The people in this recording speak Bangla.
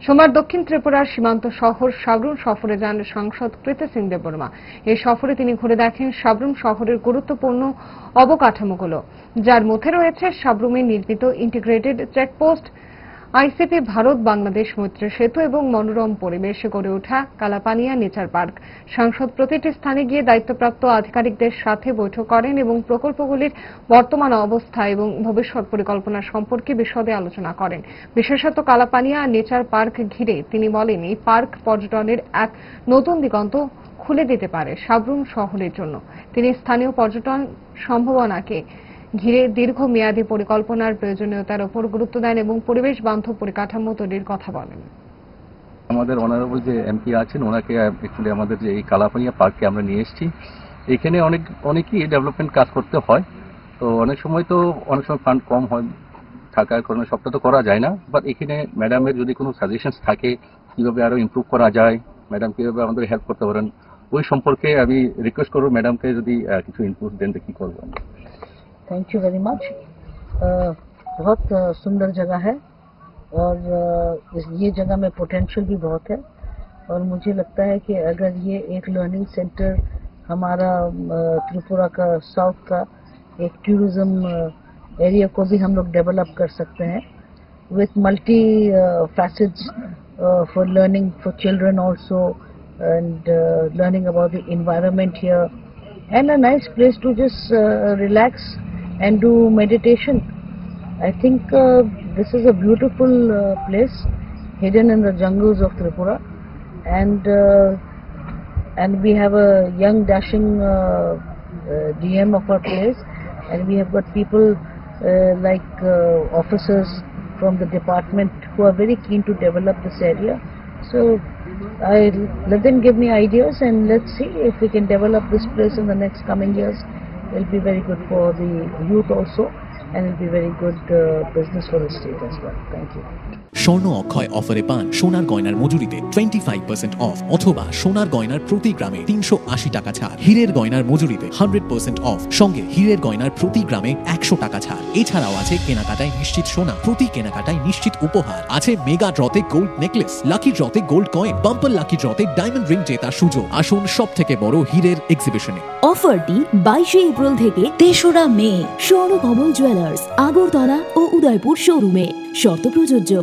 সোমবার দক্ষিণ ত্রিপুরার সীমান্ত শহর সাব্রুম সফরে যান সাংসদ কৃতি সিং দেববর্মা। এই সফরে তিনি ঘুরে দেখেন সাব্রুম শহরের গুরুত্বপূর্ণ অবকাঠামোগুলো, যার মধ্যে রয়েছে সাব্রুমে নির্মিত integrated checkpost, ICP Bharat Bangladesh মৈত্রী সেতু এবং মনোরম পরিবেশে গড়ে ওঠা কালাপানিয়া নেচার পার্ক। সাংসদ প্রতিটি স্থানে গিয়ে দায়িত্বপ্রাপ্ত আধিকারিকদের সাথে বৈঠক করেন এবং প্রকল্পগুলির বর্তমান অবস্থা এবং ভবিষ্যৎ পরিকল্পনা সম্পর্কে বিশদে আলোচনা করেন। বিশেষত কালাপানিয়া নেচার পার্ক ঘিরে তিনি বলেন, এই পার্ক পর্যটনের এক নতুন দিগন্ত খুলে দিতে পারে সাব্রুম শহরের জন্য। তিনি স্থানীয় পর্যটন সম্ভাবনাকে ঘিরে দীর্ঘমেয়াদী পরিকল্পনার প্রয়োজনীয়তার উপর গুরুত্ব দেন এবং পরিবেশ বান্ধব পরিকাঠামো তৈরির কথা বলেন। আমাদের অনারেবল যে এমপি আছেন, ওনাকে অ্যাকচুয়ালি আমাদের যে এই কালাপানিয়া পার্কে আমরা নিয়ে এসেছি। এখানে অনেকই ডেভেলপমেন্ট কাজ করতে হয়, তো অনেক সময় ফান্ড কম হয় থাকার কারণে সবটা তো করা যায় না। বাট এখানে ম্যাডামের যদি কোনো সাজেশনস থাকে কীভাবে আরও ইমপ্রুভ করা যায়, ম্যাডাম কীভাবে আমাদের হেল্প করতে পারেন, ওই সম্পর্কে আমি রিকোয়েস্ট করবো ম্যাডামকে যদি কিছু ইনপুট দেন, কী করবেন। Thank you very much. बहुत सुंदर जगह है और ये जगह में पोटेंशियल भी बहुत है और मुझे लगता है कि अगर ये एक लर्निंग सेंटर हमारा त्रिपुरा का साउथ का एक टूरिज्म एरिया को भी हम लोग डेवलप कर सकते हैं with multi facets for learning for children also and learning about the environment here and a nice place to just relax and do meditation. I think this is a beautiful place hidden in the jungles of Tripura, and we have a young dashing DM of our place, and we have got people like officers from the department who are very keen to develop this area. So I let them give me ideas and let's see if we can develop this place in the next coming years. It'll be very good for the youth also, and it'll be very good business for the state as well. Thank you. স্বর্ণ অক্ষয় অফারে পান সোনার গয়নার মজুরিতে 25% অফ অথবা সোনার গয়নার প্রতি গ্রামে 380 টাকা ছাড়। হীরের গয়নার মজুরিতে 100% অফ, সঙ্গে হীরের গয়নার প্রতি গ্রামে 100 টাকা ছাড়। এছাড়াও আছে কেনাকাটায় নিশ্চিত সোনা, প্রতি কেনাকাটায় নিশ্চিত উপহার। আছে মেগা ড্রতে গোল্ড নেকলেস, লাকি ড্রতে গোল্ড কয়েন, বাম্পার লাকি ড্রতে ডায়মন্ড রিং জেতার সুযোগ। আসুন সব থেকে বড় হীরের এক্সিবিশনে। অফারটি 22 এপ্রিল থেকে 3রা মে স্বর্ণকমল জুয়েলার্স, আগরতলা ও উদয়পুর শোরুমে। শর্ত প্রযোজ্য।